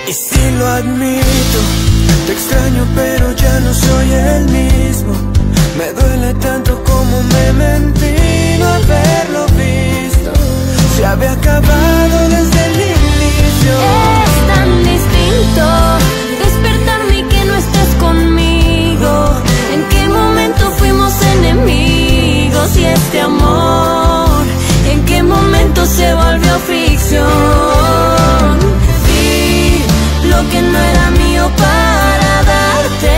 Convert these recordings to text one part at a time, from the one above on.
Y sí lo admito, te extraño pero ya no soy el mismo. Me duele tanto como me mentí no haberlo visto. Se había acabado desde el inicio. Es tan distinto despertarme y que no estés conmigo. ¿En qué momento fuimos enemigos? Y este amor, ¿en qué momento se volvió ficción? Vi lo que no era mío para darte.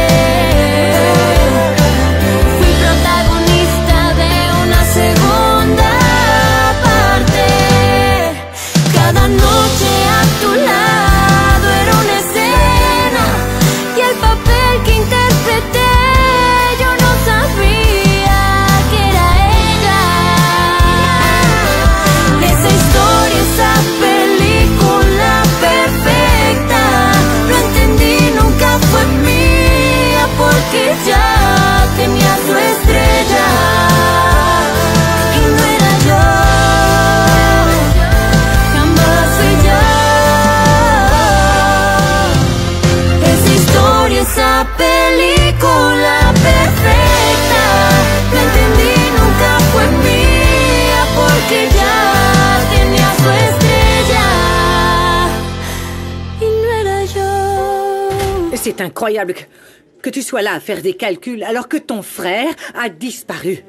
Fui protagonista de una segunda parte. Cada noche a tu lado era una escena y el papel que interpreté yo no sabía que era ella. Esa historia, esa película perfecta, no entendí, nunca fue mía porque ya tenía su estrella y no era yo. Jamás fui yo. Esa historia, esa película perfecta, no entendí, nunca fue mía porque ya tenía su estrella y no era yo. C'est incroyable que tu sois là à faire des calculs alors que ton frère a disparu.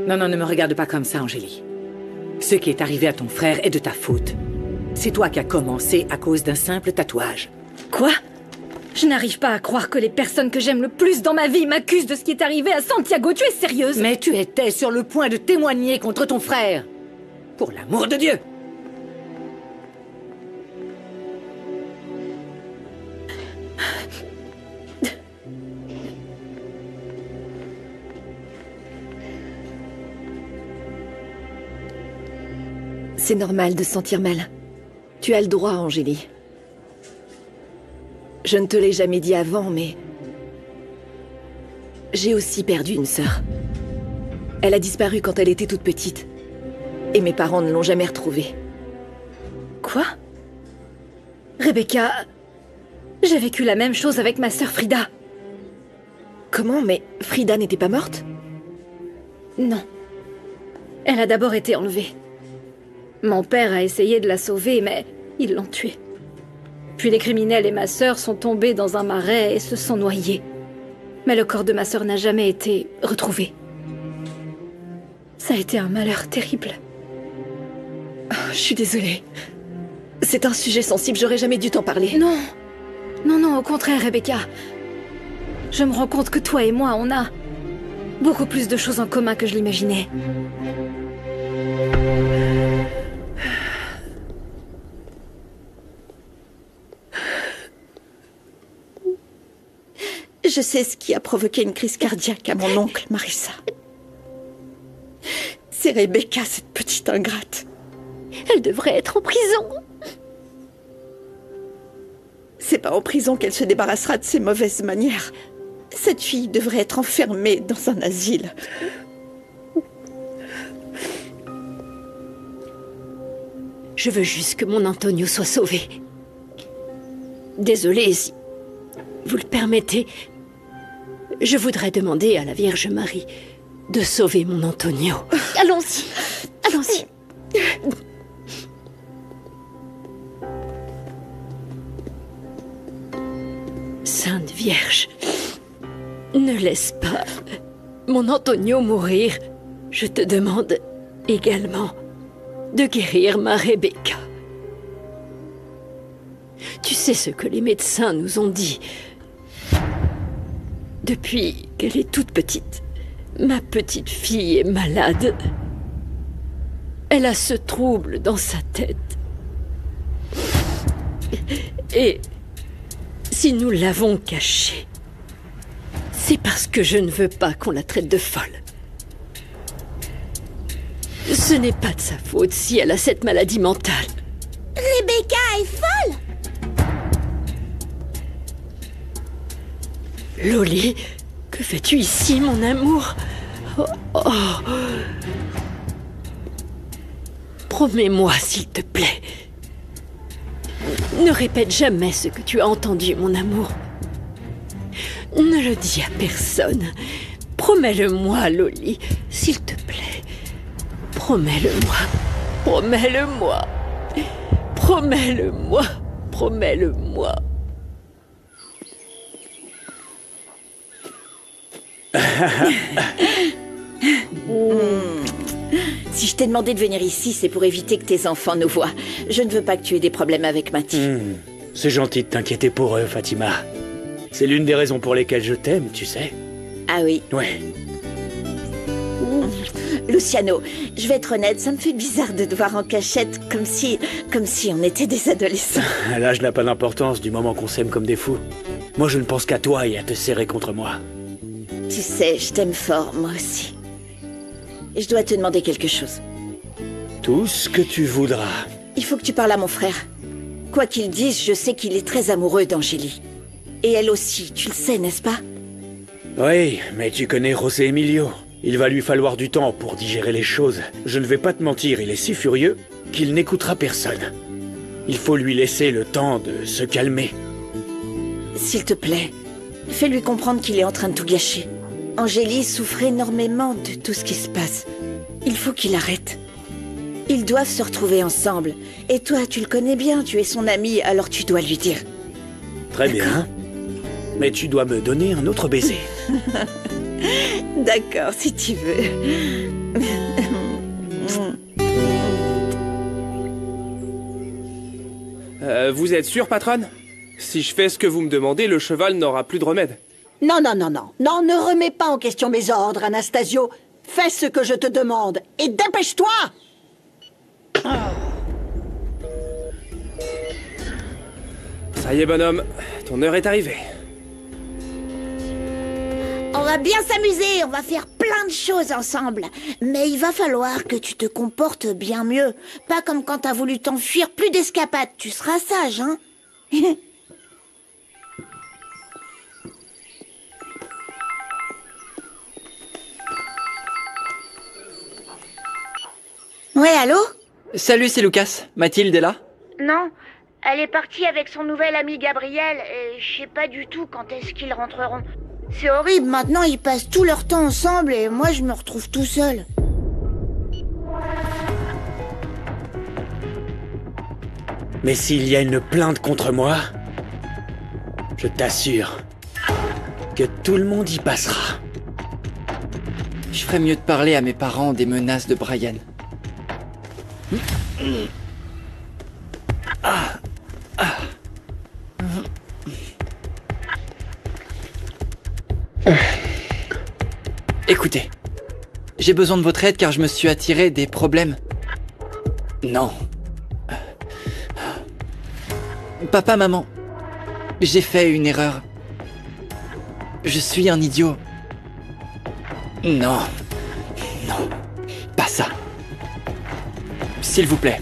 Non, non, ne me regarde pas comme ça, Angélie. Ce qui est arrivé à ton frère est de ta faute. C'est toi qui as commencé à cause d'un simple tatouage. Quoi? Je n'arrive pas à croire que les personnes que j'aime le plus dans ma vie m'accusent de ce qui est arrivé à Santiago. Tu es sérieuse? Mais tu étais sur le point de témoigner contre ton frère. Pour l'amour de Dieu! C'est normal de se sentir mal. Tu as le droit, Angélie. Je ne te l'ai jamais dit avant, mais... j'ai aussi perdu une sœur. Elle a disparu quand elle était toute petite. Et mes parents ne l'ont jamais retrouvée. Quoi? Rebecca, j'ai vécu la même chose avec ma sœur Frida. Comment? Mais Frida n'était pas morte? Non. Elle a d'abord été enlevée. Mon père a essayé de la sauver, mais ils l'ont tuée. Puis les criminels et ma sœur sont tombés dans un marais et se sont noyés. Mais le corps de ma sœur n'a jamais été retrouvé. Ça a été un malheur terrible. Oh, je suis désolée. C'est un sujet sensible, j'aurais jamais dû t'en parler. Non. Non, non, au contraire, Rebecca. Je me rends compte que toi et moi, on a beaucoup plus de choses en commun que je l'imaginais. Je sais ce qui a provoqué une crise cardiaque à mon oncle, Marissa. C'est Rebecca, cette petite ingrate. Elle devrait être en prison. C'est pas en prison qu'elle se débarrassera de ses mauvaises manières. Cette fille devrait être enfermée dans un asile. Je veux juste que mon Antonio soit sauvé. Désolée, si vous le permettez, je voudrais demander à la Vierge Marie de sauver mon Antonio. Allons-y, allons-y. Sainte Vierge, ne laisse pas mon Antonio mourir. Je te demande également de guérir ma Rebecca. Tu sais ce que les médecins nous ont dit. Depuis qu'elle est toute petite, ma petite fille est malade. Elle a ce trouble dans sa tête. Et si nous l'avons cachée, c'est parce que je ne veux pas qu'on la traite de folle. Ce n'est pas de sa faute si elle a cette maladie mentale. Rebecca est folle! Loli, que fais-tu ici, mon amour? Oh, oh. Promets-moi, s'il te plaît. Ne répète jamais ce que tu as entendu, mon amour. Ne le dis à personne. Promets-le-moi, Loli, s'il te plaît. Promets-le-moi. Promets-le-moi. Promets-le-moi. Promets-le-moi. Si je t'ai demandé de venir ici, c'est pour éviter que tes enfants nous voient. Je ne veux pas que tu aies des problèmes avec Mati. C'est gentil de t'inquiéter pour eux, Fatima. C'est l'une des raisons pour lesquelles je t'aime, tu sais. Ah oui. Ouais. Luciano, je vais être honnête, ça me fait bizarre de te voir en cachette, comme si on était des adolescents. L'âge n'a pas d'importance du moment qu'on s'aime comme des fous. Moi, je ne pense qu'à toi et à te serrer contre moi. Tu sais, je t'aime fort, moi aussi. Et je dois te demander quelque chose. Tout ce que tu voudras. Il faut que tu parles à mon frère. Quoi qu'il dise, je sais qu'il est très amoureux d'Angélie. Et elle aussi, tu le sais, n'est-ce pas? Oui, mais tu connais José Emilio. Il va lui falloir du temps pour digérer les choses. Je ne vais pas te mentir, il est si furieux qu'il n'écoutera personne. Il faut lui laisser le temps de se calmer. S'il te plaît, fais-lui comprendre qu'il est en train de tout gâcher. Angélie souffre énormément de tout ce qui se passe. Il faut qu'il arrête. Ils doivent se retrouver ensemble. Et toi, tu le connais bien, tu es son ami, alors tu dois lui dire. Très bien. Mais tu dois me donner un autre baiser. D'accord, si tu veux. Vous êtes sûre, patronne? Si je fais ce que vous me demandez, le cheval n'aura plus de remède. Non, non, non, non. Non, ne remets pas en question mes ordres, Anastasio. Fais ce que je te demande et dépêche-toi! Ça y est, bonhomme. Ton heure est arrivée. On va bien s'amuser, on va faire plein de choses ensemble. Mais il va falloir que tu te comportes bien mieux. Pas comme quand t'as voulu t'enfuir, plus d'escapades. Tu seras sage, hein? Ouais, allô? Salut, c'est Lucas. Mathilde est là? Non, elle est partie avec son nouvel ami Gabriel et je sais pas du tout quand est-ce qu'ils rentreront. C'est horrible, maintenant ils passent tout leur temps ensemble et moi je me retrouve tout seul. Mais s'il y a une plainte contre moi, je t'assure que tout le monde y passera. Je ferais mieux de parler à mes parents des menaces de Brian. Écoutez, j'ai besoin de votre aide car je me suis attiré des problèmes. Non. Papa, maman, j'ai fait une erreur. Je suis un idiot. Non. Non. Pas ça. S'il vous plaît.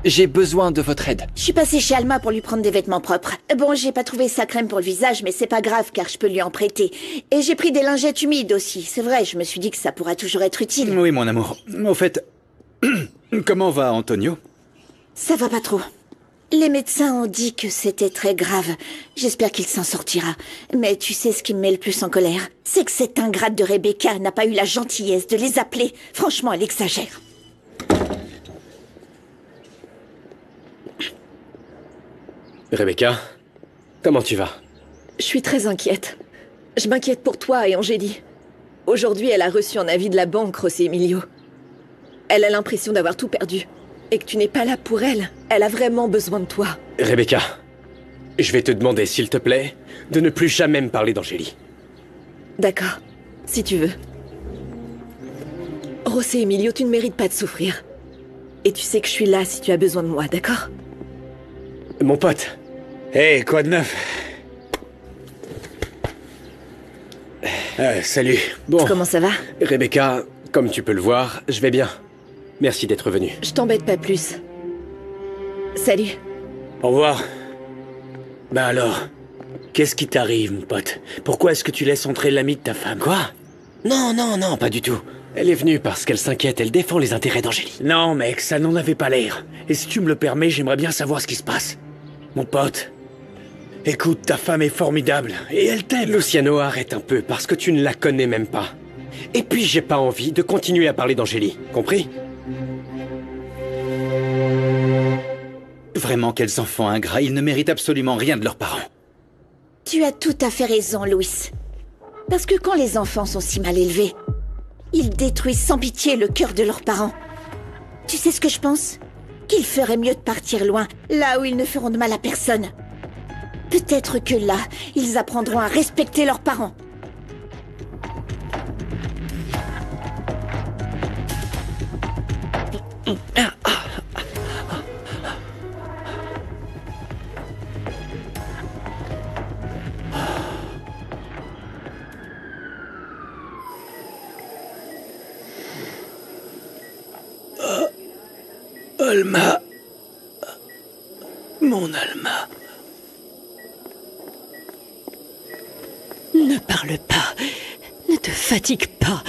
J'ai besoin de votre aide. Je suis passée chez Alma pour lui prendre des vêtements propres. Bon, j'ai pas trouvé sa crème pour le visage, mais c'est pas grave car je peux lui en prêter. Et j'ai pris des lingettes humides aussi. C'est vrai, je me suis dit que ça pourra toujours être utile. Oui, mon amour. Au fait, comment va Antonio? Ça va pas trop. Les médecins ont dit que c'était très grave. J'espère qu'il s'en sortira. Mais tu sais ce qui me met le plus en colère? C'est que cette ingrate de Rebecca n'a pas eu la gentillesse de les appeler. Franchement, elle exagère. Rebecca, comment tu vas? Je suis très inquiète. Je m'inquiète pour toi et Angélie. Aujourd'hui, elle a reçu un avis de la banque, José Emilio. Elle a l'impression d'avoir tout perdu. Et que tu n'es pas là pour elle. Elle a vraiment besoin de toi. Rebecca, je vais te demander, s'il te plaît, de ne plus jamais me parler d'Angélie. D'accord, si tu veux. José Emilio, tu ne mérites pas de souffrir. Et tu sais que je suis là si tu as besoin de moi, d'accord? Mon pote. Hey, quoi de neuf? Salut. Bon. Comment ça va? Rebecca, comme tu peux le voir, je vais bien. Merci d'être venue. Je t'embête pas plus. Salut. Au revoir. Bah alors, qu'est-ce qui t'arrive, mon pote? Pourquoi est-ce que tu laisses entrer l'ami de ta femme? Quoi? Non, non, non, pas du tout. Elle est venue parce qu'elle s'inquiète, elle défend les intérêts d'Angélie. Non, mec, ça n'en avait pas l'air. Et si tu me le permets, j'aimerais bien savoir ce qui se passe. Mon pote, écoute, ta femme est formidable et elle t'aime. Luciano, arrête un peu parce que tu ne la connais même pas. Et puis j'ai pas envie de continuer à parler d'Angélie, compris? Vraiment, quels enfants ingrats, ils ne méritent absolument rien de leurs parents. Tu as tout à fait raison, Louis. Parce que quand les enfants sont si mal élevés, ils détruisent sans pitié le cœur de leurs parents. Tu sais ce que je pense? Qu'il ferait mieux de partir loin, là où ils ne feront de mal à personne. Peut-être que là, ils apprendront à respecter leurs parents. Alma. Mon Alma. Ne parle pas. Ne te fatigue pas.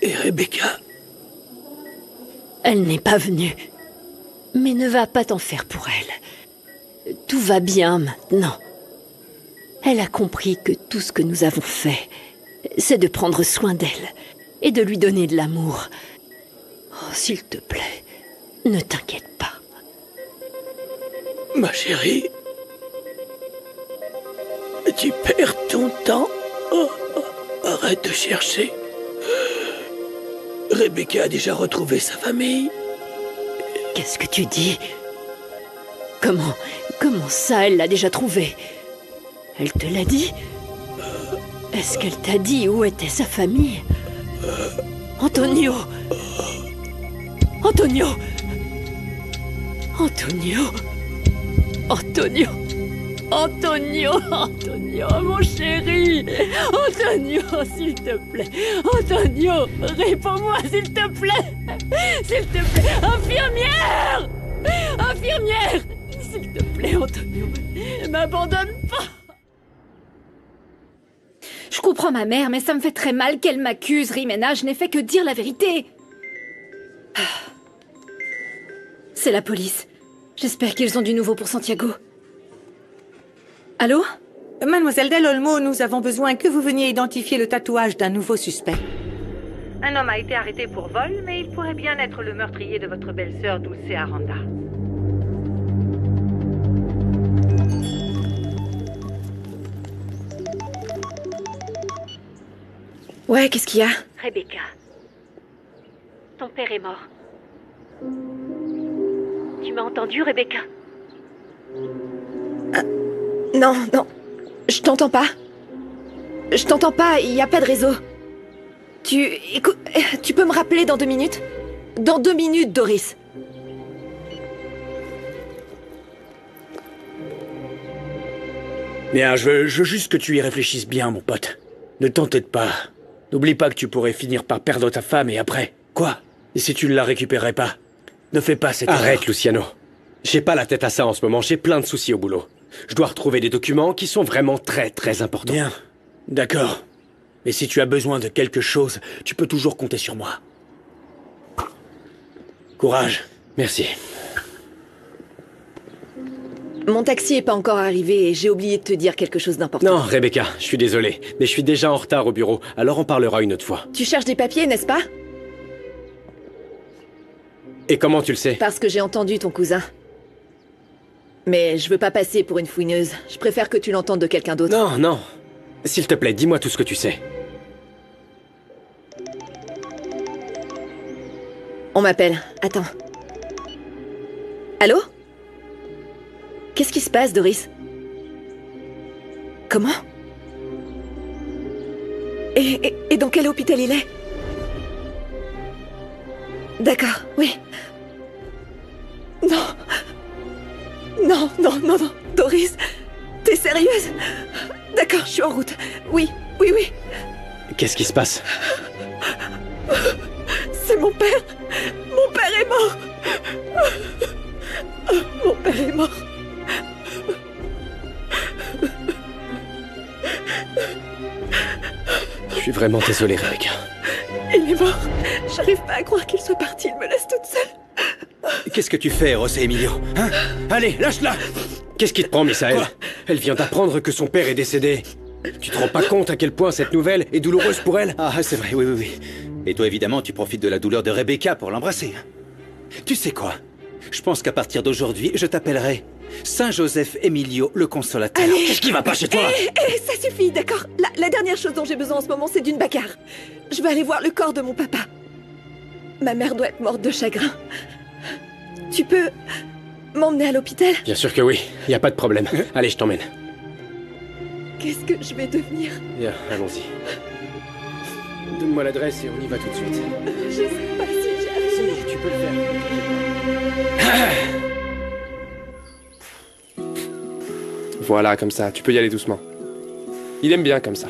Et Rebecca? Elle n'est pas venue. Mais ne va pas t'en faire pour elle. Tout va bien maintenant. Elle a compris que tout ce que nous avons fait, c'est de prendre soin d'elle et de lui donner de l'amour. Oh, s'il te plaît, ne t'inquiète pas. Ma chérie, tu perds ton temps. Oh, arrête de chercher. Rebecca a déjà retrouvé sa famille. Qu'est-ce que tu dis? Comment ça, elle l'a déjà trouvé? Elle te l'a dit? Est-ce qu'elle t'a dit où était sa famille? Antonio! Antonio! Antonio! Antonio! Antonio! Antonio, mon chéri! Antonio, s'il te plaît! Antonio, réponds-moi, s'il te plaît! S'il te plaît! Infirmière! Infirmière! S'il te plaît, Antonio, ne m'abandonne pas! Je comprends ma mère, mais ça me fait très mal qu'elle m'accuse, Rimena. Je n'ai fait que dire la vérité. C'est la police. J'espère qu'ils ont du nouveau pour Santiago. Allô? Mademoiselle Del Olmo, nous avons besoin que vous veniez identifier le tatouage d'un nouveau suspect. Un homme a été arrêté pour vol, mais il pourrait bien être le meurtrier de votre belle-sœur Dulce Aranda. Ouais, qu'est-ce qu'il y a? Rebecca, ton père est mort. Tu m'as entendu, Rebecca? Non, je t'entends pas. Je t'entends pas, il n'y a pas de réseau. Écoute, tu peux me rappeler dans 2 minutes? Dans 2 minutes, Doris. Bien, je veux juste que tu y réfléchisses bien, mon pote. Ne t'entête pas. N'oublie pas que tu pourrais finir par perdre ta femme et après, quoi? Et si tu ne la récupérerais pas? Ne fais pas cette erreur. Arrête, Luciano. J'ai pas la tête à ça en ce moment, j'ai plein de soucis au boulot. Je dois retrouver des documents qui sont vraiment très très importants. Bien, d'accord. Mais si tu as besoin de quelque chose, tu peux toujours compter sur moi. Courage. Merci. Mon taxi est pas encore arrivé et j'ai oublié de te dire quelque chose d'important. Non, Rebecca, je suis désolé, mais je suis déjà en retard au bureau, alors on parlera une autre fois. Tu cherches des papiers, n'est-ce pas? Et comment tu le sais? Parce que j'ai entendu ton cousin. Mais je veux pas passer pour une fouineuse. Je préfère que tu l'entendes de quelqu'un d'autre. Non, non. S'il te plaît, dis-moi tout ce que tu sais. On m'appelle. Attends. Allô? Qu'est-ce qui se passe, Doris? Comment? Et dans quel hôpital il est? D'accord, oui. Non. Non, non, non, non. Doris, t'es sérieuse? D'accord, je suis en route. Oui, oui, oui. Qu'est-ce qui se passe? C'est mon père. Mon père est mort. Mon père est mort. Je suis vraiment désolé, Rebecca. Il est mort. J'arrive pas à croire qu'il soit parti. Il me laisse toute seule. Qu'est-ce que tu fais, José Emilio? Hein? Allez, lâche-la! Qu'est-ce qui te prend, Misaël? Quoi? Elle vient d'apprendre que son père est décédé. Tu te rends pas compte à quel point cette nouvelle est douloureuse pour elle? Ah, c'est vrai, oui. Et toi, évidemment, tu profites de la douleur de Rebecca pour l'embrasser. Tu sais quoi? Je pense qu'à partir d'aujourd'hui, je t'appellerai Saint Joseph Emilio le Consolateur. Allez. Qu'est-ce qui va pas chez toi? Ça suffit, d'accord? La dernière chose dont j'ai besoin en ce moment, c'est d'une bagarre. Je vais aller voir le corps de mon papa. Ma mère doit être morte de chagrin. Tu peux m'emmener à l'hôpital? Bien sûr que oui, y a pas de problème. Allez, je t'emmène. Qu'est-ce que je vais devenir? Bien, allons-y. Donne-moi l'adresse et on y va tout de suite. Je sais pas si j'y arrive. Si, tu peux le faire. Voilà, comme ça, tu peux y aller doucement. Il aime bien comme ça.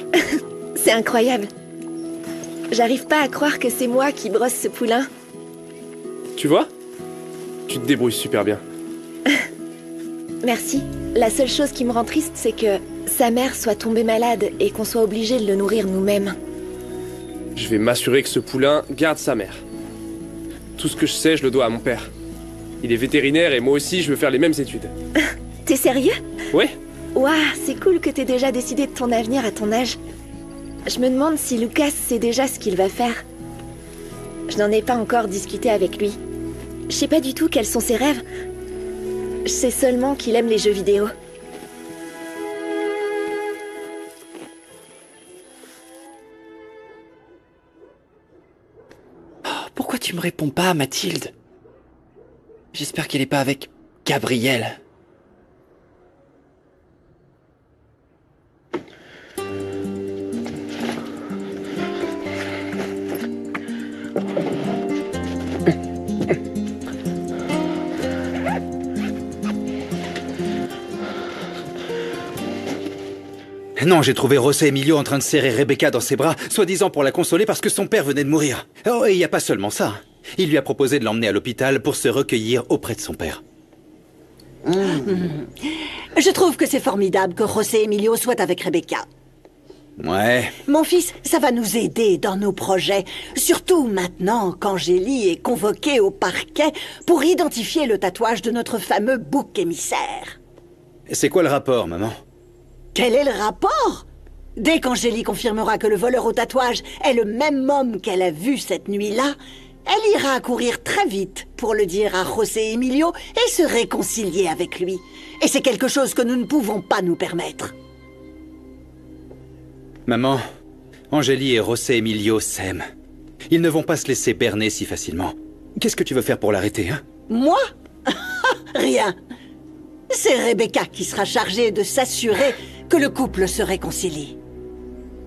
C'est incroyable. J'arrive pas à croire que c'est moi qui brosse ce poulain. Tu vois? Tu te débrouilles super bien. Merci. La seule chose qui me rend triste, c'est que sa mère soit tombée malade et qu'on soit obligé de le nourrir nous-mêmes. Je vais m'assurer que ce poulain garde sa mère. Tout ce que je sais, je le dois à mon père. Il est vétérinaire et moi aussi, je veux faire les mêmes études. T'es sérieux? Ouais. Ouah, c'est cool que t'aies déjà décidé de ton avenir à ton âge. Je me demande si Lucas sait déjà ce qu'il va faire. Je n'en ai pas encore discuté avec lui. Je sais pas du tout quels sont ses rêves. Je sais seulement qu'il aime les jeux vidéo. Pourquoi tu me réponds pas, Mathilde? J'espère qu'elle est pas avec Gabriel. Non, j'ai trouvé José Emilio en train de serrer Rebecca dans ses bras, soi-disant pour la consoler parce que son père venait de mourir. Oh, et il n'y a pas seulement ça. Il lui a proposé de l'emmener à l'hôpital pour se recueillir auprès de son père. Je trouve que c'est formidable que José Emilio soit avec Rebecca. Ouais. Mon fils, ça va nous aider dans nos projets. Surtout maintenant qu'Angélie est convoquée au parquet pour identifier le tatouage de notre fameux bouc émissaire. C'est quoi le rapport, maman? Quel est le rapport? Dès qu'Angélie confirmera que le voleur au tatouage est le même homme qu'elle a vu cette nuit-là, elle ira courir très vite pour le dire à José Emilio et se réconcilier avec lui. Et c'est quelque chose que nous ne pouvons pas nous permettre. Maman, Angélie et José Emilio s'aiment. Ils ne vont pas se laisser berner si facilement. Qu'est-ce que tu veux faire pour l'arrêter, hein? Moi? Rien. C'est Rebecca qui sera chargée de s'assurer que le couple se réconcilie.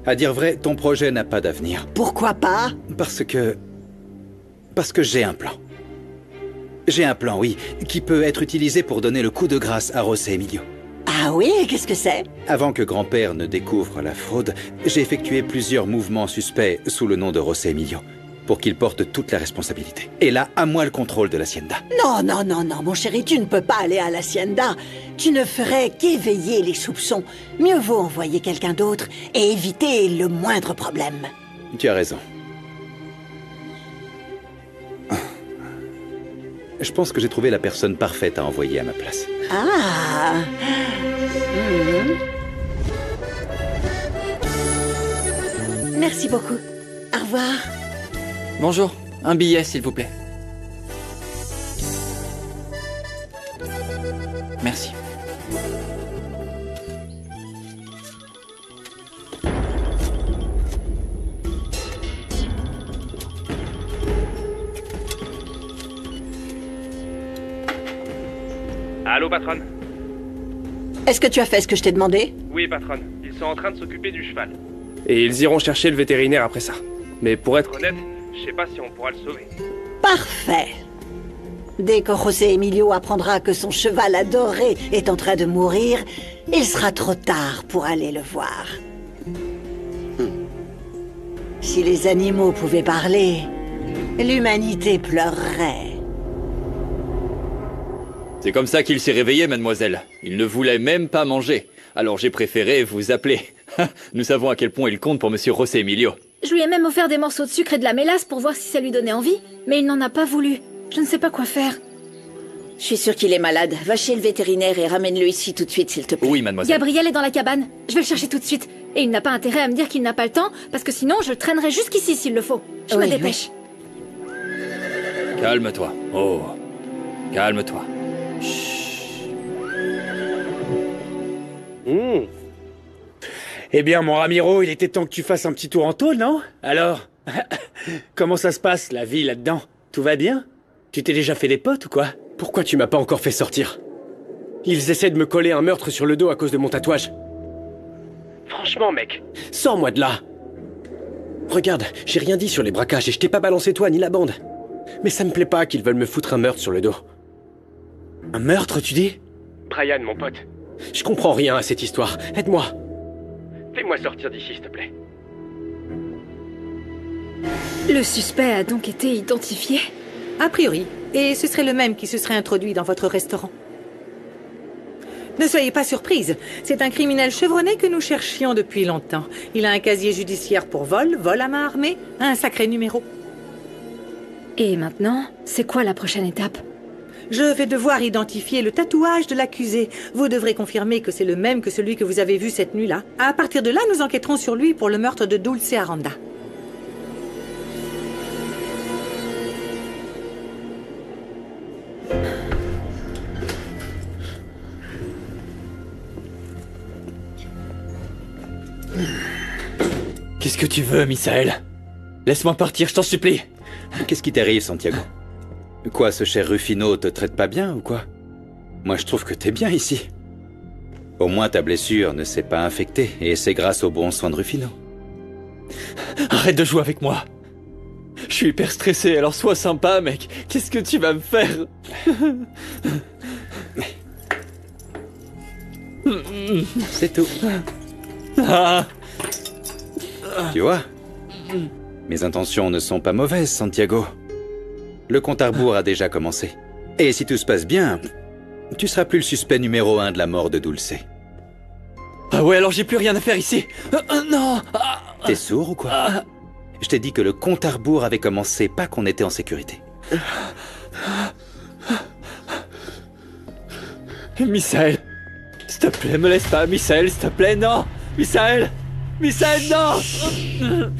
À dire vrai, ton projet n'a pas d'avenir. Pourquoi pas? Parce que j'ai un plan. J'ai un plan, oui, qui peut être utilisé pour donner le coup de grâce à José Emilio. Ah oui? Qu'est-ce que c'est? Avant que grand-père ne découvre la fraude, j'ai effectué plusieurs mouvements suspects sous le nom de José Emilio, pour qu'il porte toute la responsabilité. Et là, à moi le contrôle de l'hacienda. Non, mon chéri, tu ne peux pas aller à l'hacienda. Tu ne ferais qu'éveiller les soupçons. Mieux vaut envoyer quelqu'un d'autre et éviter le moindre problème. Tu as raison. Je pense que j'ai trouvé la personne parfaite à envoyer à ma place. Ah. Merci beaucoup. Au revoir. Bonjour, un billet s'il vous plaît. Merci. Allô, patronne? Est-ce que tu as fait ce que je t'ai demandé? Oui, patronne. Ils sont en train de s'occuper du cheval. Et ils iront chercher le vétérinaire après ça. Mais pour être honnête, je sais pas si on pourra le sauver. Parfait. Dès que José Emilio apprendra que son cheval adoré est en train de mourir, il sera trop tard pour aller le voir. Si les animaux pouvaient parler, l'humanité pleurerait. C'est comme ça qu'il s'est réveillé, mademoiselle. Il ne voulait même pas manger. Alors j'ai préféré vous appeler. Nous savons à quel point il compte pour monsieur José Emilio. Je lui ai même offert des morceaux de sucre et de la mélasse pour voir si ça lui donnait envie, mais il n'en a pas voulu. Je ne sais pas quoi faire. Je suis sûre qu'il est malade. Va chez le vétérinaire et ramène-le ici tout de suite, s'il te plaît. Oui, mademoiselle. Gabriel est dans la cabane. Je vais le chercher tout de suite. Et il n'a pas intérêt à me dire qu'il n'a pas le temps, parce que sinon je le traînerai jusqu'ici s'il le faut. Je me dépêche. Calme-toi. Oh. Calme-toi. Eh bien, mon Ramiro, il était temps que tu fasses un petit tour en tôle, non? Alors, comment ça se passe, la vie, là-dedans? Tout va bien? Tu t'es déjà fait des potes ou quoi? Pourquoi tu m'as pas encore fait sortir? Ils essaient de me coller un meurtre sur le dos à cause de mon tatouage. Franchement, mec, sors-moi de là. Regarde, j'ai rien dit sur les braquages et je t'ai pas balancé toi ni la bande. Mais ça me plaît pas qu'ils veulent me foutre un meurtre sur le dos. Un meurtre, tu dis? Brian, mon pote. Je comprends rien à cette histoire. Aide-moi. Fais-moi sortir d'ici, s'il te plaît. Le suspect a donc été identifié? A priori. Et ce serait le même qui se serait introduit dans votre restaurant. Ne soyez pas surprise. C'est un criminel chevronné que nous cherchions depuis longtemps. Il a un casier judiciaire pour vol, vol à main armée, un sacré numéro. Et maintenant, c'est quoi la prochaine étape? Je vais devoir identifier le tatouage de l'accusé. Vous devrez confirmer que c'est le même que celui que vous avez vu cette nuit-là. À partir de là, nous enquêterons sur lui pour le meurtre de Dulce Aranda. Qu'est-ce que tu veux, Misaël? Laisse-moi partir, je t'en supplie. Qu'est-ce qui t'arrive, Santiago? Quoi, ce cher Rufino te traite pas bien ou quoi? Moi, je trouve que t'es bien ici. Au moins, ta blessure ne s'est pas infectée, et c'est grâce aux bons soins de Rufino. Arrête de jouer avec moi. Je suis hyper stressé, alors sois sympa, mec. Qu'est-ce que tu vas me faire? C'est tout. Ah. Tu vois? Mes intentions ne sont pas mauvaises, Santiago. Le compte à rebours a déjà commencé. Et si tout se passe bien, tu seras plus le suspect numéro 1 de la mort de Dulce. Ah ouais, alors j'ai plus rien à faire ici. Non. T'es sourd ou quoi? Je t'ai dit que le compte à rebours avait commencé, pas qu'on était en sécurité. Misaël, s'il te plaît, me laisse pas. Misaël, s'il te plaît, non. Misaël, Misaël, non.